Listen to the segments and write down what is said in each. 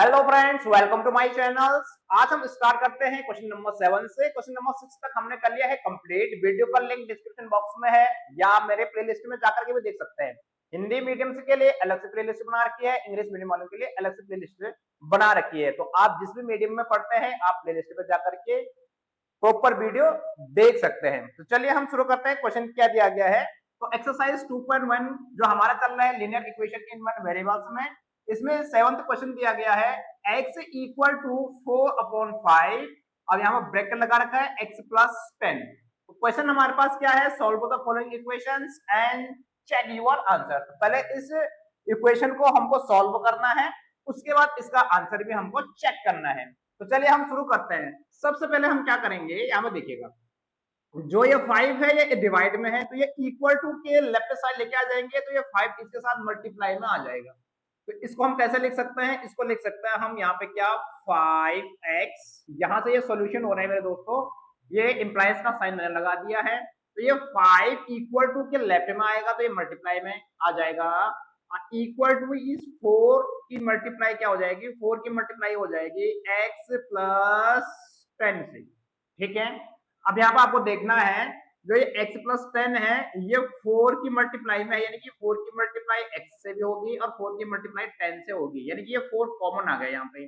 Hello friends, welcome to my channel. आज हम start करते हैं क्वेश्चन नंबर 7 से। क्वेश्चन नंबर 6 तक हमने कर लिया है कंप्लीट। वीडियो का लिंक डिस्क्रिप्शन बॉक्स में है या आप मेरे प्लेलिस्ट में जाकर के भी देख सकते हैं। हिंदी मीडियम के लिए अलग से प्लेलिस्ट बना रखी है, इंग्लिश मीडियम वालों के लिए अलग से प्लेलिस्ट बना रखी है। तो आप जिस भी मीडियम में पढ़ते हैं आप प्लेलिस्ट पे जाकर के प्रॉपर वीडियो देख सकते हैं। तो चलिए हम शुरू करते हैं। क्वेश्चन क्या दिया गया है, तो एक्सरसाइज 2.1 जो हमारा चल रहा है linear equation in one variables में, इसमें 7th क्वेश्चन दिया गया है x इक्वल टू 4/5 और यहाँ पर ब्रैकेट लगा रखा है x प्लस 10। तो क्वेश्चन हमारे पास क्या है, solve the following equations and check your answer. तो पहले इस इक्वेशन को हमको सॉल्व करना है, उसके बाद इसका आंसर भी हमको चेक करना है। तो चलिए हम शुरू करते हैं। सबसे पहले हम क्या करेंगे, यहाँ पे देखिएगा जो ये 5 है ये डिवाइड में है, तो ये इक्वल टू के लेफ्ट साइड लेके आ जाएंगे, तो ये 5 इसके साथ मल्टीप्लाई में आ जाएगा। तो इसको हम कैसे लिख सकते हैं, इसको लिख सकते हैं हम यहाँ पे क्या 5x, यहाँ से ये सॉल्यूशन हो रहा है मेरे दोस्तों, ये इंप्लाइज का साइन मैंने लगा दिया है। तो ये 5 इक्वल टू के लेफ्ट में आएगा तो ये मल्टीप्लाई में आ जाएगा। इक्वल टू इस 4 की मल्टीप्लाई क्या हो जाएगी, 4 की मल्टीप्लाई हो जाएगी x प्लस 10 से। ठीक है, अब यहाँ पर आपको देखना है जो ये x प्लस 10 है ये 4 की मल्टीप्लाई में है, यानी कि 4 की मल्टीप्लाई x से भी होगी और 4 की मल्टीप्लाई 10 से होगी, यानी कि ये 4 कॉमन आ गया यहाँ पे।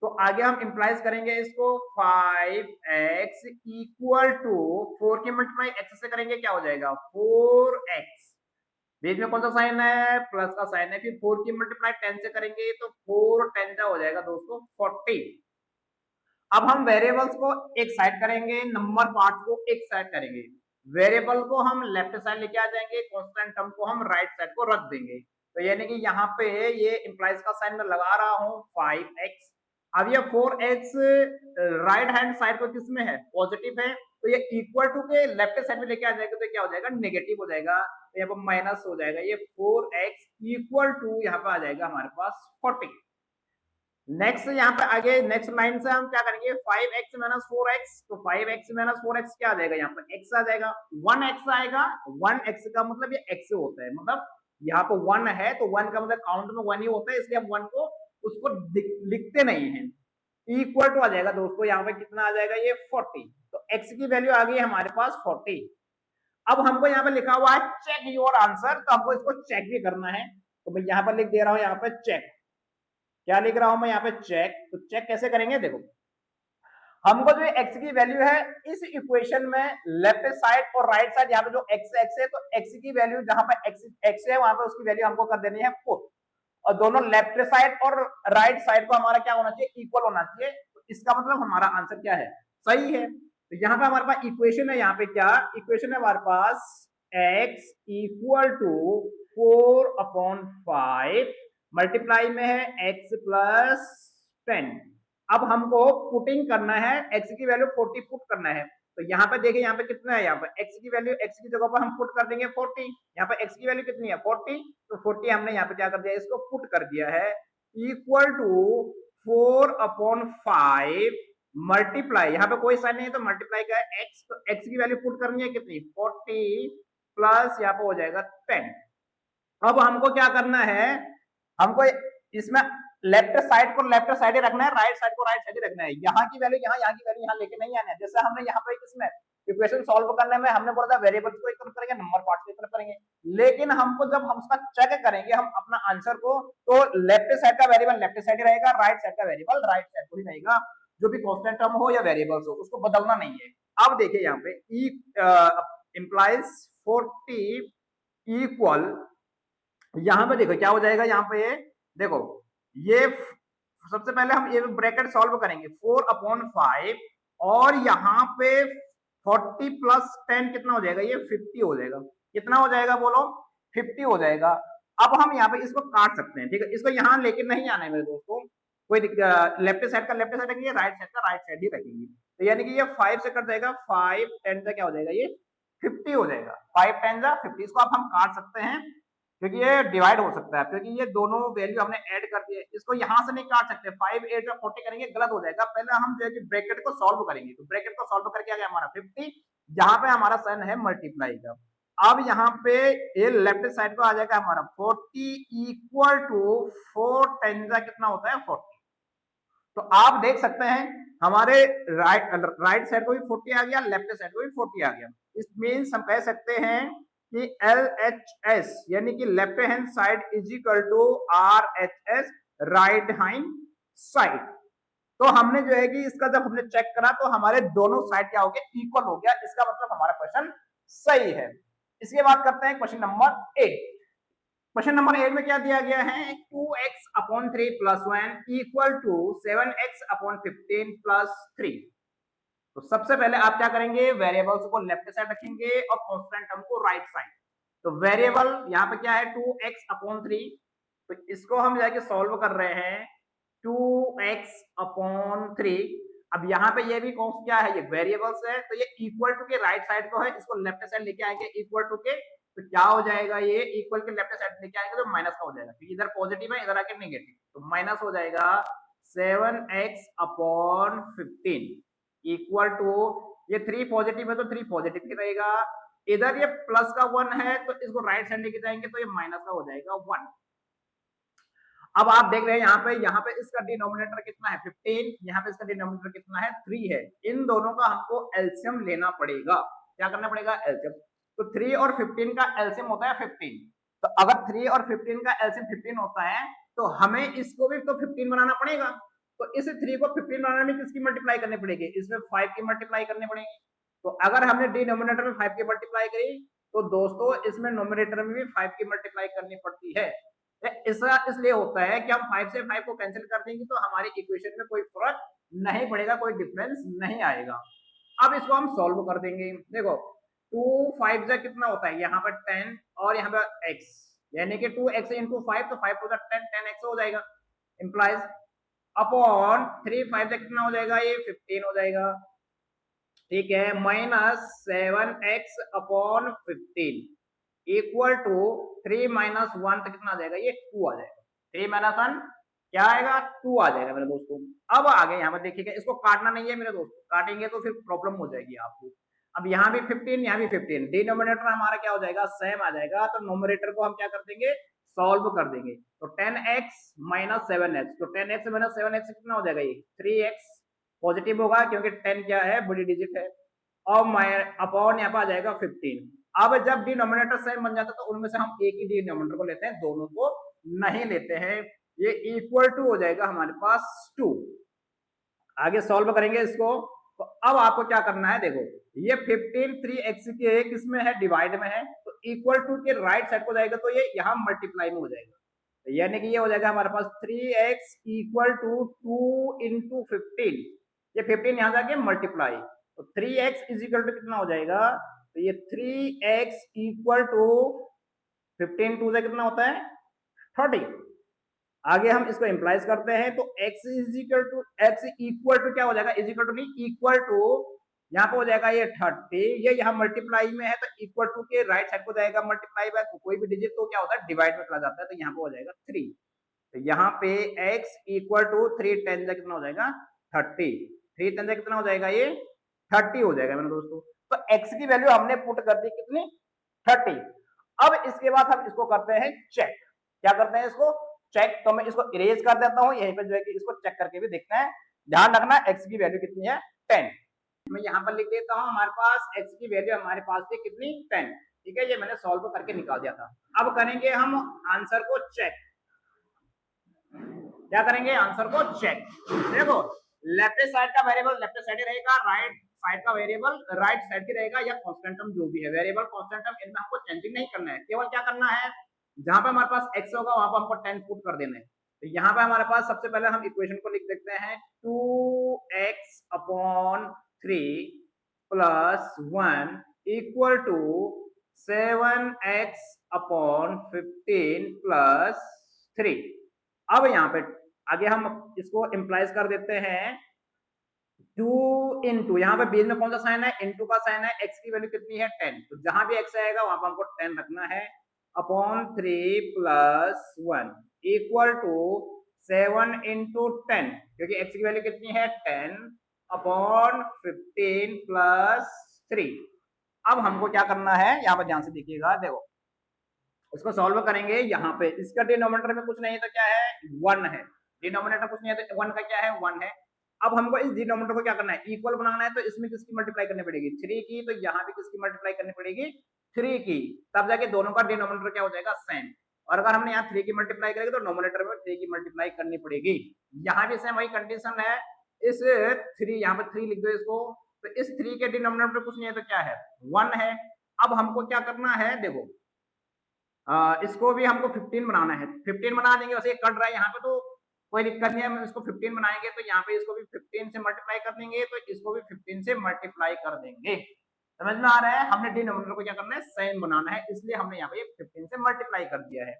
तो आगे हम इंप्लाइज करेंगे इसको 5x इक्वल टू 4 की मल्टीप्लाई x से करेंगे क्या हो जाएगा 4x, बीच में कौन सा साइन है, प्लस का साइन है, फिर 4 की मल्टीप्लाई 10 से करेंगे तो 4 10 का हो जाएगा दोस्तों 40। अब हम वेरिएबल्स को एक साइड करेंगे, नंबर पार्ट को एक साइड करेंगे। वेरिएबल को हम लेफ्ट साइड लेके आ जाएंगे, कांस्टेंट टर्म को हम राइट साइड को रख देंगे। तो यानी कि यहाँ पे ये इंप्लाइज का साइन मैं लगा रहा हूँ 5x। अब ये 4x राइट हैंड साइड को किसमें है, पॉजिटिव है, तो ये इक्वल टू के लेफ्ट साइड में लेके आ जाएगा तो क्या हो जाएगा नेगेटिव हो जाएगा, तो यहाँ पर माइनस हो जाएगा। ये 4x इक्वल टू यहाँ पे आ जाएगा हमारे पास 40। नेक्स्ट यहाँ पे आगे नेक्स्ट लाइन से हम क्या करेंगे 5x माइनस 4x, तो 5x माइनस 4x क्या आ जाएगा, यहाँ पर x आ जाएगा, 1x आएगा। 1x का मतलब ये x होता है, मतलब यहाँ पे 1 है तो 1 का मतलब काउंट में 1 ही होता है, इसलिए हम 1 को उसको लिखते नहीं है। इक्वल टू आ जाएगा दोस्तों यहाँ पे कितना आ जाएगा ये 40। तो x की वैल्यू आ गई हमारे पास 40। अब हमको यहाँ पे लिखा हुआ है चेक योर आंसर, तो हमको इसको चेक भी करना है। तो मैं यहाँ पर लिख दे रहा हूँ, यहाँ पे चेक, क्या लिख रहा हूं मैं यहाँ पे चेक। तो चेक कैसे करेंगे, देखो हमको जो x की वैल्यू है इस इक्वेशन में लेफ्ट साइड और राइट साइड, यहाँ पे जो x है तो x की वैल्यू जहां पे x है वहां पे उसकी वैल्यू हमको कर देनी है पुट, और दोनों लेफ्ट साइड और राइट साइड को हमारा क्या होना चाहिए, इक्वल होना चाहिए। तो इसका मतलब हमारा आंसर क्या है, सही है। तो यहाँ पे हमारे पास इक्वेशन है, यहाँ पे क्या इक्वेशन है हमारे पास x इक्वल टू 4/5 मल्टीप्लाई में है x प्लस 10। अब हमको पुटिंग करना है, x की वैल्यू 40 पुट करना है। तो यहाँ पे देखिए यहाँ पे कितना है, यहाँ पे x की वैल्यू x की जगह पर हम पुट कर देंगे 40। यहाँ पे x की वैल्यू कितनी है 40, तो 40 हमने यहाँ पे क्या कर दिया, इसको पुट कर दिया है इक्वल टू 4/5 मल्टीप्लाई, यहाँ पे कोई साइन नहीं है तो मल्टीप्लाई का है x, तो x की वैल्यू पुट करनी है कितनी 40 प्लस यहाँ पे हो जाएगा 10। अब हमको क्या करना है, हमको इसमें लेफ्ट साइड को लेफ्ट साइड ही रखना है, राइट साइड को राइट साइड ही रखना है। यहाँ की वैल्यू यहाँ की वैल्यू यहाँ लेके नहीं आना है। जैसे हमने यहाँ पे इसमें इक्वेशन सॉल्व करने में हमने बोला था वेरिएबल्स को एक तरफ करेंगे, नंबर पार्ट को एक तरफ करेंगे, लेकिन हमको जब हम उसका चेक करेंगे हम अपना आंसर को, तो लेफ्ट साइड का वेरिएबल लेफ्ट साइड ही रहेगा, राइट साइड का वेरिएबल राइट साइड को ही रहेगा। जो भी कांस्टेंट टर्म हो या वेरिएबल्स हो उसको बदलना नहीं है। अब देखिए यहाँ पे इंप्लाइज 40 इक्वल, यहाँ पे देखो क्या हो जाएगा, यहाँ पे देखो ये सबसे पहले हम ये ब्रैकेट सॉल्व करेंगे 4/5 और यहाँ पे 40 प्लस 10 कितना हो जाएगा, ये 50 हो जाएगा। कितना हो जाएगा बोलो, 50 हो जाएगा। अब हम यहाँ पे इसको काट सकते हैं, ठीक है, इसको यहाँ लेके नहीं आना है मेरे दोस्तों, कोई लेफ्ट साइड का लेफ्ट साइड रखेंगे, राइट साइड का राइट साइड ही रखेंगे। तो यानी कि ये 5 से कट जाएगा, 5 10 का क्या हो जाएगा, ये 50 हो जाएगा। 5 10 50, इसको आप हम काट सकते हैं क्योंकि ये डिवाइड हो सकता है, क्योंकि ये दोनों वैल्यू हमने ऐड कर दिए। इसको यहां से नहीं काट सकते, 5 8 और 40 करेंगे गलत हो जाएगा। पहले हम जो है कि ब्रैकेट को सॉल्व करेंगे, तो ब्रैकेट को सॉल्व करके आ गया हमारा 50, जहां पे हमारा साइन है मल्टीप्लाई का। अब यहाँ पे ये लेफ्ट साइड को आ जाएगा हमारा 40 इक्वल टू 4 10 कितना होता है 40। तो आप देख सकते हैं हमारे राइट साइड को भी 40 आ गया, लेफ्ट साइड को भी 40 आ गया। इस मीन्स हम कह सकते हैं कि LHS यानी कि left hand side is equal to RHS right hand side. तो हमने जो है कि इसका जब हमने चेक करा तो हमारे दोनों साइड क्या हो गया, इक्वल हो गया। इसका मतलब हमारा क्वेश्चन सही है। इसके बाद करते हैं क्वेश्चन नंबर 8। क्वेश्चन नंबर 8 में क्या दिया गया है, 2x upon 3 plus 1 equal to 7x upon 15 plus 3। तो सबसे पहले आप क्या करेंगे, वेरिएबल्स को लेफ्ट साइड रखेंगे और कांस्टेंट टर्म को राइट साइड। तो वेरिएबल यहाँ पे क्या है 2x अपॉन 3, तो इसको हम जाके सॉल्व कर रहे हैं 2x अपॉन 3। अब यहाँ पे ये भी कौन क्या है, ये वेरिएबल्स है, तो ये इक्वल टू के राइट साइड को है, इसको लेफ्ट साइड लेके आएंगे इक्वल टू के, तो क्या हो जाएगा, ये इक्वल के लेफ्ट साइड लेके आएंगे तो माइनस का हो जाएगा, क्योंकि इधर पॉजिटिव है इधर आके नेगेटिव, तो माइनस हो जाएगा 7x अपॉन 15 इक्वल टू, ये 3 पॉजिटिव है तो 3 पॉजिटिव ही रहेगा, इधर ये प्लस का 1 है तो इसको राइट साइड लेके जाएंगे तो ये माइनस का हो जाएगा 1। अब आप देख रहे हैं यहाँ पे इसका डिनोमिनेटर कितना है 15, यहाँ पे इसका डिनोमिनेटर कितना है 3 है। इन दोनों का हमको एलसीएम लेना पड़ेगा। क्या करना पड़ेगा, एलसीएम। तो 3 और 15 का एलसीएम होता है 15। तो अगर 3 और 15 का एलसीएम 15 होता है तो हमें इसको भी तो 15 बनाना पड़ेगा। तो इस 3 को 15 बनाने में किसकी मल्टीप्लाई करनी पड़ेगी, इसमें 5 की मल्टीप्लाई करनी पड़ेगी। तो अगर हमने डिनोमिनेटर में 5 की मल्टीप्लाई करी तो दोस्तों इसमें नोमिनेटर में भी 5 की मल्टीप्लाई करनी पड़ती है। ऐसा इसलिए होता है कि हम 5 से 5 को कैंसिल कर देंगे तो हमारी इक्वेशन में कोई फर्क नहीं पड़ेगा, कोई डिफरेंस नहीं आएगा। अब इसको हम सॉल्व कर देंगे। देखो 2 5 जा कितना होता है, यहाँ पर 10 और यहाँ पर x, यानी कि 2x इंटू 5, तो 5 टू 10 10x हो जाएगा, इंप्लाइज अपॉन 3 5 जा कितना हो जाएगा, ये 15 हो जाएगा, ठीक है, minus 7x upon 15 equal to 3 minus 1 तो कितना आ जाएगा, ये 2 आ जाएगा। 3 माइनस 1 क्या आएगा, 2 आ जाएगा मेरे दोस्तों। अब आगे यहाँ पर देखिएगा, इसको काटना नहीं है मेरे दोस्तों, काटेंगे तो फिर प्रॉब्लम हो जाएगी आपको। अब यहाँ भी 15 यहाँ भी 15, डिनोमिनेटर हमारा क्या हो जाएगा, सेम आ जाएगा, तो नोमिनेटर को हम क्या कर देंगे, सॉल्व कर देंगे। तो 10x माइनस 7x, तो 10x माइनस 7x कितना हो जाएगा, ये 3x पॉजिटिव होगा क्योंकि 10 क्या है, बड़ी डिजिट है, और अपॉन यहाँ पर आ जाएगा 15। अब जब डिनोमिनेटर सेम बन जाता है तो उनमें से हम एक ही डिनोमिनेटर को लेते हैं, दोनों को नहीं लेते हैं। ये इक्वल टू हो जाएगा हमारे पास 2। आगे सॉल्व करेंगे इसको। तो अब आपको क्या करना है, देखो ये 15 3x के किसमें है, डिवाइड में है, तो इक्वल टू के राइट साइड को जाएगा तो ये यहाँ मल्टीप्लाई में हो जाएगा, तो यानी कि ये हो जाएगा हमारे पास 3x इक्वल टू 2 इंटू 15, ये 15 यहाँ जाके मल्टीप्लाई, तो 3x इज इक्वल टू कितना हो जाएगा, तो ये 3x इक्वल टू 15 टू से कितना होता है 30। आगे हम इसको इंप्लाइज करते हैं, तो x is equal to, x equal to क्या हो जाएगा, इज इक्वल टू नहीं, इक्वल टू यहाँ पे हो जाएगा ये 30, ये यहाँ मल्टीप्लाई में है तो इक्वल टू के राइट साइड को जाएगा मल्टीप्लाई बाय, तो कोई भी डिजिट तो क्या होता है डिवाइड में चला जाता है, तो यहाँ पे हो जाएगा 3। तो यहाँ पे x इक्वल टू 3 10 कितना हो जाएगा 30, 3 10 कितना हो जाएगा, ये 30 हो जाएगा मेरे दोस्तों। तो x की वैल्यू हमने पुट कर दी कितनी, 30। अब इसके बाद हम इसको करते हैं चेक। क्या करते हैं इसको चेक, तो मैं इसको इरेज कर देता हूं, यहीं पे जो है कि इसको चेक करके भी देखते हैं। ध्यान रखना x की वैल्यू कितनी है 10, मैं यहाँ पर लिख देता हूं, हमारे पास x की वैल्यू हमारे पास थी कितनी 10, ठीक है, ये मैंने सॉल्व करके निकाल दिया था। अब करेंगे हम आंसर को चेक। क्या करेंगे, आंसर को चेक। देखो लेफ्ट साइड का वेरिएबल लेफ्ट साइड रहेगा, राइट साइड का वेरिएबल राइट साइड की रहेगा, या कांस्टेंट टर्म जो भी है, वेरिएबल कांस्टेंट टर्म इनमें हमको चेंजिंग नहीं करना है, केवल क्या करना है, जहां पे हमारे पास x होगा वहां पर हमको 10 पुट कर देना है। तो यहाँ पे हमारे पास सबसे पहले हम इक्वेशन को लिख देते हैं, 2x upon 3 plus 1 equal to 7x upon 15 plus 3। अब यहाँ पे आगे हम इसको इम्प्लाइज कर देते हैं, 2 इंटू, यहाँ पे बीच में कौन सा साइन है, इंटू का साइन है, x की वैल्यू कितनी है 10, तो जहां भी x आएगा वहां पर हमको 10 रखना है, upon 3 plus 1 equal to 7 into 10, क्योंकि x की वैल्यू कितनी है 10 अपॉन 15 प्लस 3। अब हमको क्या करना है, यहाँ पर ध्यान से देखिएगा, देखो इसको सॉल्व करेंगे, यहाँ पे इसका डिनोमिनेटर में कुछ नहीं तो क्या है 1 है, डिनोमिनेटर कुछ नहीं है तो 1 का क्या है 1 है। अब हमको इस डिनोमिनेटर को क्या करना है इक्वल बनाना है, तो इसमें किसकी मल्टीप्लाई करनी पड़ेगी 3 की, तो यहाँ भी किसकी मल्टीप्लाई करनी पड़ेगी 3 की, तब जाके दोनों का डिनोमिनेटर क्या हो जाएगा सेम। और अगर हमने यहाँ 3 की मल्टीप्लाई करेंगे तो नोमिनेटर में 3 की मल्टीप्लाई करनी पड़ेगी। यहाँ भी सेम वही कंडीशन है, इस 3 यहाँ पे 3 लिख दो इसको, तो इस 3 के डिनोमिनेटर कुछ नहीं है तो क्या है 1 है। अब हमको क्या करना है देखो, इसको भी हमको 15 बनाना है, 15 बना देंगे, वैसे कट रहा है यहाँ पे तो कोई दिक्कत नहीं है, हम इसको 15 बनाएंगे तो यहाँ पे इसको भी 15 से मल्टीप्लाई कर देंगे, तो इसको भी 15 से मल्टीप्लाई कर देंगे। समझ में आ रहा है, हमने डिनोमिनेटर को क्या करना है सेम बनाना है, इसलिए हमने यहाँ पे 15 से मल्टीप्लाई कर दिया है।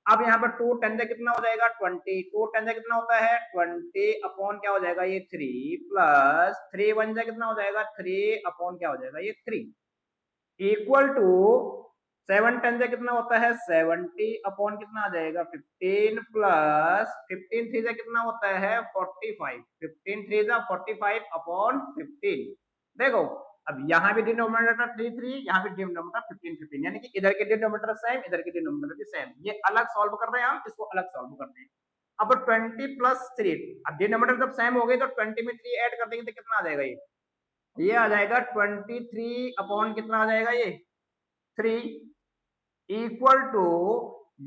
अब यहाँ पर 2 10 से कितना हो जाएगा 20, 2 10 से कितना होता है 20 अपॉन क्या हो जाएगा ये 3 प्लस 3 1 से कितना हो जाएगा 3 अपॉन क्या हो जाएगा ये 3 इक्वल टू 7 10 से कितना होता है 70 अपॉन कितना आ जाएगा 15 प्लस 15 3 से कितना होता है 45, 15 3 से 45 अपॉन 15। देखो अब यहाँ भी डिनोमिनेटर 3 3, यहाँ भी डिनोमिनेटर 15 15, यानी कि इधर के डिनोमिनेटर सेम इधर के डिनोमिनेटर भी सेम, ये अलग सॉल्व कर रहे हैं हम, इसको अलग सॉल्व कर रहे हैं। अब 20 प्लस 3, अब डिनोमिनेटर जब सेम हो गए तो 20 में 3 ऐड कर देंगे तो कितना आ जाएगा ये आ जाएगा 23 अपॉन कितना आ जाएगा ये 3 इक्वल टू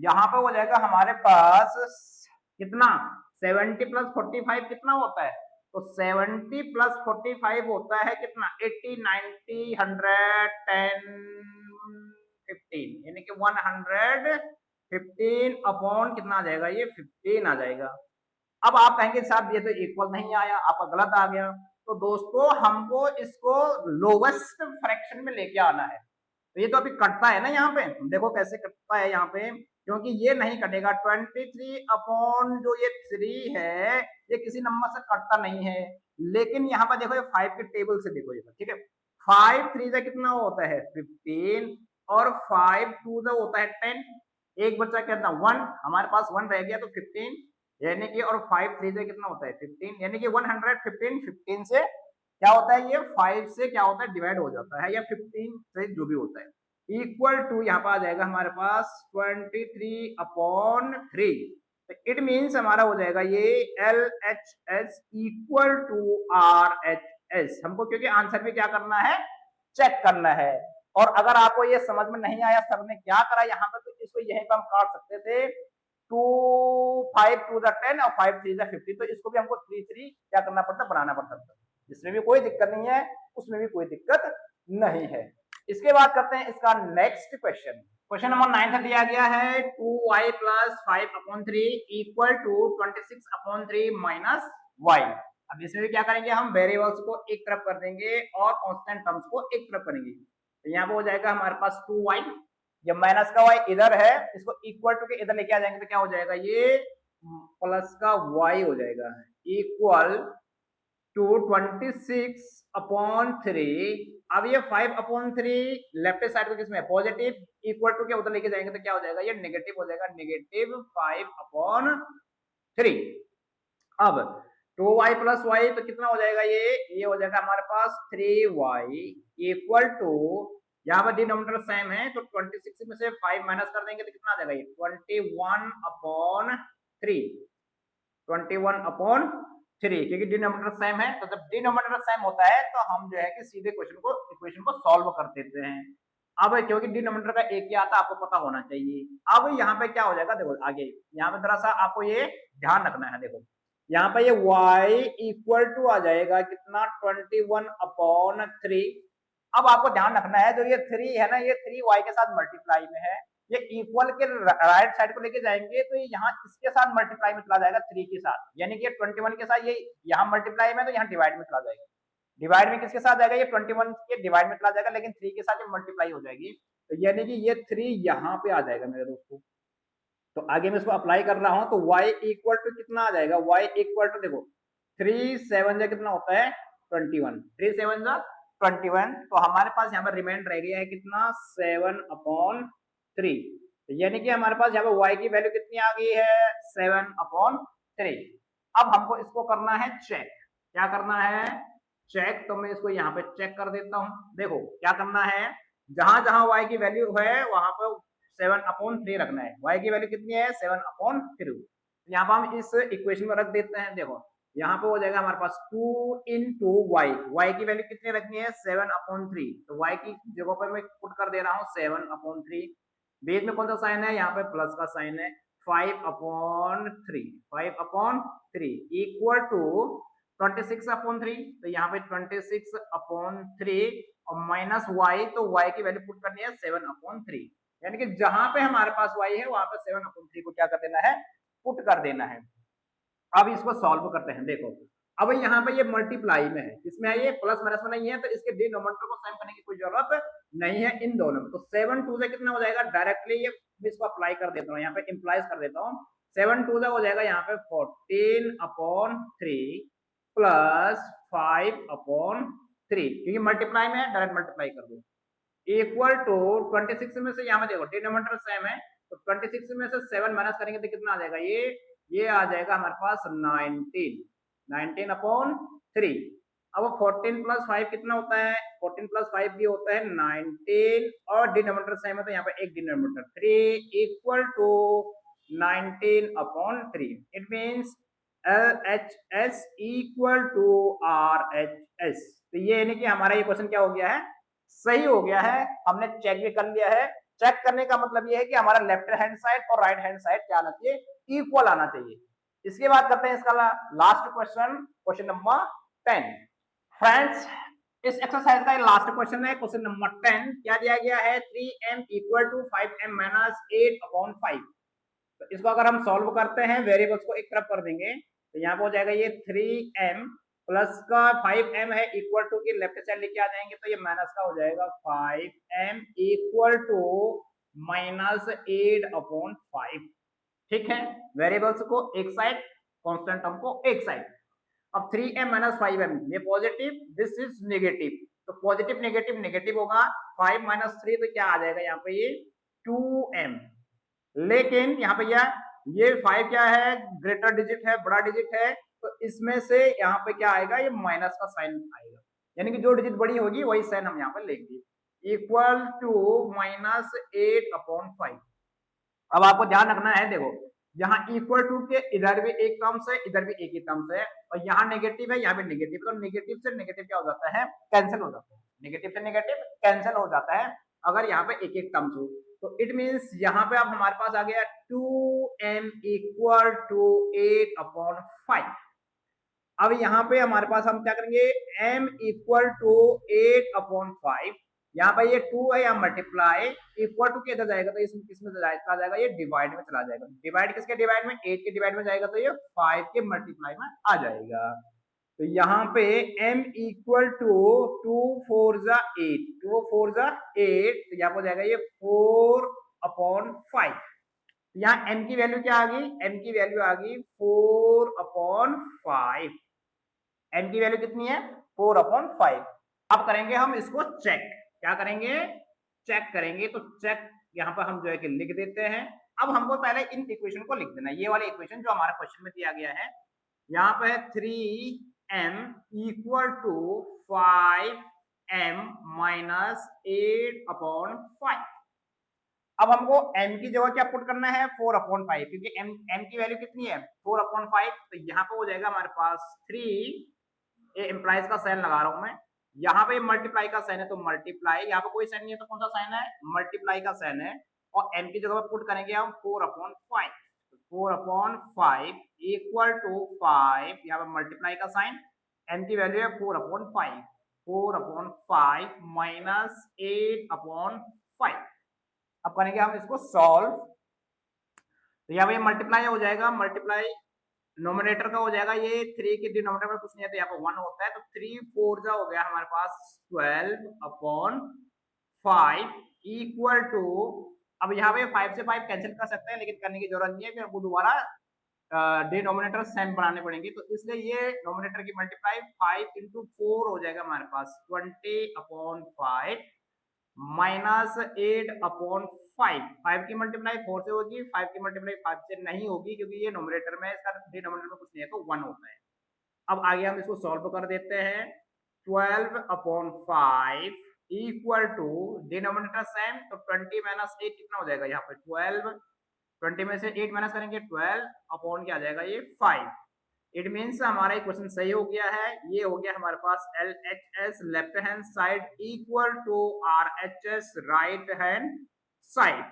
यहाँ पे हो जाएगा हमारे पास कितना 70 प्लस 45 कितना होता है, तो 70 प्लस 45 होता है कितना 80 90 100 10 15, यानी कि 115 अपॉन कितना आ जाएगा ये 15 आ जाएगा। अब आप कहेंगे साहब ये तो इक्वल नहीं आया, आपका गलत आ गया, तो दोस्तों हमको इसको लोवेस्ट फ्रैक्शन में लेके आना है। तो ये तो अभी कटता है ना यहाँ पे, देखो कैसे कटता है यहाँ पे, क्योंकि ये नहीं कटेगा 23 अपॉन जो ये 3 है ये किसी नंबर से कटता नहीं है, लेकिन यहाँ पर देखो ये 5 के टेबल से देखो ये, ठीक है 5 3 से कितना होता है 15 और 5 2 से होता है 10, एक बच्चा कितना 1, हमारे पास 1 रह गया तो 15, यानी कि और 5 3 से कितना होता है 15, यानी कि 115 15 से क्या होता है ये 5 से क्या होता है डिवाइड हो जाता है, या 15 से जो भी होता है इक्वल टू यहाँ पर आ जाएगा हमारे पास 23 अपॉन 3, इट मीन्स हमारा हो जाएगा ये LHS इक्वल टू RHS। हमको क्योंकि आंसर भी क्या करना है चेक करना है, और अगर आपको ये समझ में नहीं आया सर ने क्या करा यहाँ पर, तो इसको यहीं पर हम काट सकते थे 2 5 2 10 और 5 3 15, तो इसको भी हमको 3 3 क्या करना पड़ता बनाना पड़ता था, इसमें भी कोई दिक्कत नहीं है उसमें भी कोई दिक्कत नहीं है। इसके बाद करते हैं इसका नेक्स्ट क्वेश्चन, क्वेश्चन नंबर 9 दिया गया है 2y plus 5 upon 3 equal to 26 upon 3 minus y। अब इसमें भी क्या करेंगे हम वेरिएबल्स को एक तरफ कर देंगे और कांस्टेंट टर्म्स को एक तरफ करेंगे, तो यहाँ पे हो जाएगा हमारे पास 2y, जब माइनस का y इधर है इसको इक्वल टू के इधर लेके आ जाएंगे तो क्या हो जाएगा ये प्लस का y हो जाएगा इक्वल टू 26 अपॉन 3। अब ये 5 अपॉन 3 लेफ्ट साइड को किसमें पॉजिटिव इक्वल टू के उधर लेके जाएंगे तो क्या हो जाएगा ये नेगेटिव हो जाएगा, नेगेटिव 5 अपॉन 3। अब 2y प्लस y तो कितना हो जाएगा ये हो जाएगा हमारे पास 3y इक्वल टू यहाँ पर डिनोमिनेटर सेम है तो 26 में से 5 माइनस कर देंगे तो कितना आ जाएगा ये 21 अपॉन 3, 21 अपॉन 3, क्योंकि डिनोमिनेटर सेम है, तो जब डिनोमिनेटर सेम होता है तो हम जो है कि सीधे इक्वेशन को सॉल्व कर देते हैं। अब क्योंकि डिनोमिनेटर का एक ही आता आपको पता होना चाहिए। अब यहाँ पे क्या हो जाएगा देखो आगे, यहाँ पे थोड़ा सा आपको ये ध्यान रखना है, देखो यहाँ पे ये y इक्वल टू आ जाएगा कितना 21 अपॉन 3। अब आपको ध्यान रखना है जो ये 3 है ना ये 3 y के साथ मल्टीप्लाई में है, ये इक्वल के राइट साइड को लेके जाएंगे तो ये यहाँ इसके साथ मल्टीप्लाई में चला जाएगा 3 के साथ, यानी कि 21 के साथ ये यहाँ मल्टीप्लाई में तो यहाँ डिवाइड में चला जाएगा, डिवाइड में किसके साथ जाएगा ये 21 के डिवाइड में चला जाएगा, लेकिन 3 के साथ ये मल्टीप्लाई हो जाएगी, तो यानी कि ये 3 यहाँ पे आ जाएगा मेरे दोस्तों। तो आगे मैं इसको अप्लाई कर रहा हूँ तो y इक्वल टू कितना आ जाएगा, y इक्वल टू देखो 3 7 कितना होता है 21, 3 7 21, तो हमारे पास यहाँ पर रिमाइंडर रह गया है कितना 7 अपॉन 3, यानी कि हमारे पास यहाँ पर y की वैल्यू कितनी आ गई है 7 अपॉन 3। अब हमको इसको करना है चेक, क्या करना है चेक, तो मैं इसको यहाँ पे चेक कर देता हूँ। देखो क्या करना है, जहां जहां y की वैल्यू है वहां पर 7 अपॉन 3 रखना है, y की वैल्यू कितनी है 7 अपॉन 3, यहाँ पर हम इस इक्वेशन में रख देते हैं। देखो यहाँ पे हो जाएगा हमारे पास 2 into y, y की वैल्यू कितनी रखनी है 7/3, तो y की जगह पर मैं पुट कर दे रहा हूँ 7/3। बीच में कौन सा साइन है, यहाँ पे प्लस का साइन है, 5/3 इक्वल टू 26/3, तो यहाँ पे 26/3 और माइनस y, तो y की वैल्यू पुट करनी है 7/3, यानी कि जहां पे हमारे पास y है वहां पे 7/3 को क्या कर देना है, पुट कर देना है। अब इसको सॉल्व करते हैं। देखो अब यहाँ पे ये मल्टीप्लाई में है, इसमें ये प्लस माइनस में नहीं है, तो इसके डिनोमिनेटर को सेम करने की कोई जरूरत नहीं है इन दोनों में। तो 7 2 से कितना हो जाएगा, डायरेक्टली ये इसको अप्लाई कर देता हूँ, यहाँ पे इंप्लाइज कर देता हूँ। 7 2 से हो जाएगा यहाँ पे 14/3 प्लस 5/3, क्योंकि मल्टीप्लाई में है डायरेक्ट मल्टीप्लाई कर दो, इक्वल टू 26 में से यहाँ पे देखो डिनोमिनेटर सेम है, तो 26 में से 7 माइनस करेंगे तो कितना आ जाएगा, ये आ जाएगा हमारे पास 19/3। अब 14 प्लस 5 कितना होता है, 14 प्लस 5 भी होता है 19, और डिनोमिनेटर सेम है तो यहाँ पे एक denominator 3 equal to 19/3। It means LHS equal to RHS। तो ये यानी कि हमारा ये क्वेश्चन क्या हो गया है, सही हो गया है, हमने चेक भी कर लिया है। चेक करने का मतलब ये है कि हमारा लेफ्ट हैंड साइड और राइट हैंड साइड क्या आना चाहिए, इक्वल आना चाहिए। इसके बाद करते हैं इसका last question, question number 10। Friends इस एक्सरसाइज का लास्ट क्वेश्चन है, क्वेश्चन नंबर 10। क्या दिया गया है, 3m equal to 5m minus 8/5। तो इसको अगर हम सॉल्व करते हैं, वेरिएबल्स को एक तरफ कर देंगे, तो यहाँ पे हो जाएगा ये 3m प्लस का 5m है इक्वल टू की लेफ्ट साइड लेके आ जाएंगे तो ये माइनस का हो जाएगा 5m इक्वल टू माइनस 8/5। ठीक है, वेरिएबल्स को एक साइड, कांस्टेंट टर्म को एक साइड। अब 3m माइनस 5m ये पॉजिटिव, दिस इज नेगेटिव, तो पॉजिटिव नेगेटिव नेगेटिव होगा। 5 माइनस 3 तो क्या आ जाएगा यहाँ पे, ये 2m। लेकिन यहाँ पे ये 5 क्या है, ग्रेटर डिजिट है, बड़ा डिजिट है, तो इसमें से यहाँ पे क्या आएगा, ये माइनस का साइन आएगा, यानी कि जो डिजिट बड़ी होगी वही साइन हम यहाँ पे लेंगे, इक्वल टू माइनस 8/5। अब आपको ध्यान रखना है, देखो यहाँ इक्वल टू के इधर भी एक टर्म्स है, इधर भी एक ही टर्म्स है, और यहाँ नेगेटिव है, यहाँ भी नेगेटिव, तो नेगेटिव से नेगेटिव क्या हो जाता है, कैंसिल हो जाता है, नेगेटिव से नेगेटिव कैंसिल हो जाता है अगर यहाँ पे एक एक टर्म्स हो। तो इट मीन्स यहाँ पे अब हमारे पास आ गया 2m इक्वल टू 8/5। अब यहाँ पे हमारे पास हम क्या करेंगे, m इक्वल टू 8/5, यहाँ पर ये 2 है, यहाँ मल्टीप्लाई, इक्वल टू के इधर जाएगा तो इसमें किसमें चला जाएगा, ये डिवाइड में चला जाएगा। डिवाइड किसके डिवाइड में, 8 के डिवाइड में जाएगा तो ये 5 के मल्टीप्लाई में आ जाएगा। तो यहाँ पे m इक्वल टू 2 4 जा 8, 2 4 जा 8, तो यहाँ पर जाएगा ये 4/5। यहाँ m की वैल्यू क्या आ गई, m की वैल्यू आ गई 4/5। m की वैल्यू कितनी है, 4/5। अब करेंगे हम इसको चेक, क्या करेंगे, चेक करेंगे। तो चेक यहाँ पर हम जो है कि लिख देते हैं। अब हमको पहले इन इक्वेशन को लिख देना है, ये वाले इक्वेशन जो हमारे क्वेश्चन में दिया गया है, यहाँ पे 3m equal to 5m minus 8/5। अब हमको m की जगह क्या पुट करना है, 4/5, क्योंकि m की वैल्यू कितनी है 4/5, तो यहाँ पे हो जाएगा हमारे पास 3, ये इम्प्लाइज का साइन लगा रहा हूं मैं, यहाँ पे मल्टीप्लाई का साइन है तो मल्टीप्लाई, यहाँ पे कोई साइन नहीं है तो कौन सा साइन है, मल्टीप्लाई का साइन है, और m की जगह पुट करेंगे हम 4/5, 4/5 इक्वल टू 5, यहाँ पे मल्टीप्लाई का साइन, m की वैल्यू है 4/5, 4/5 माइनस 8/5। अब करेंगे हम इसको सॉल्व, तो यहाँ पे मल्टीप्लाई हो जाएगा, मल्टीप्लाई नोमिनेटर का हो जाएगा, ये 3 के डिनोमिनेटर में कुछ नहीं है तो यहाँ पे 1 होता है, तो 3 4 जा हो गया हमारे पास 12/5 इक्वल टू, अब यहाँ पे 5 से 5 कैंसिल कर सकते हैं लेकिन करने की जरूरत नहीं है, फिर हमको दोबारा डिनोमिनेटर सेम बनाने पड़ेंगे, तो इसलिए ये नोमिनेटर की मल्टीप्लाई 5 into 4 हो जाएगा हमारे पास 20/5 माइनस 8/5। 5 की मल्टीप्लाई 4 से होगी, 5 की मल्टीप्लाई 5 से नहीं होगी, क्योंकि ये नोमिनेटर में, इसका डिनोमिनेटर में कुछ नहीं है तो 1 होता है। अब आगे हम इसको सॉल्व कर देते हैं, 12/5 इक्वल टू डिनोमिनेटर सेम, तो 20 माइनस 8 कितना हो जाएगा यहाँ पे 12, 20 में से 8 माइनस करेंगे 12 अपॉन क्या आ जाएगा ये 5। इट मीन्स हमारा ये क्वेश्चन सही हो गया है। ये हो गया हमारे पास LHS left hand side equal to RHS right hand side.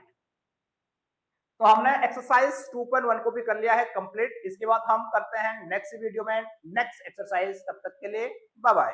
तो हमने एक्सरसाइज 2.1 को भी कर लिया है कंप्लीट। इसके बाद हम करते हैं नेक्स्ट वीडियो में नेक्स्ट एक्सरसाइज। तब तक के लिए बाय बाय।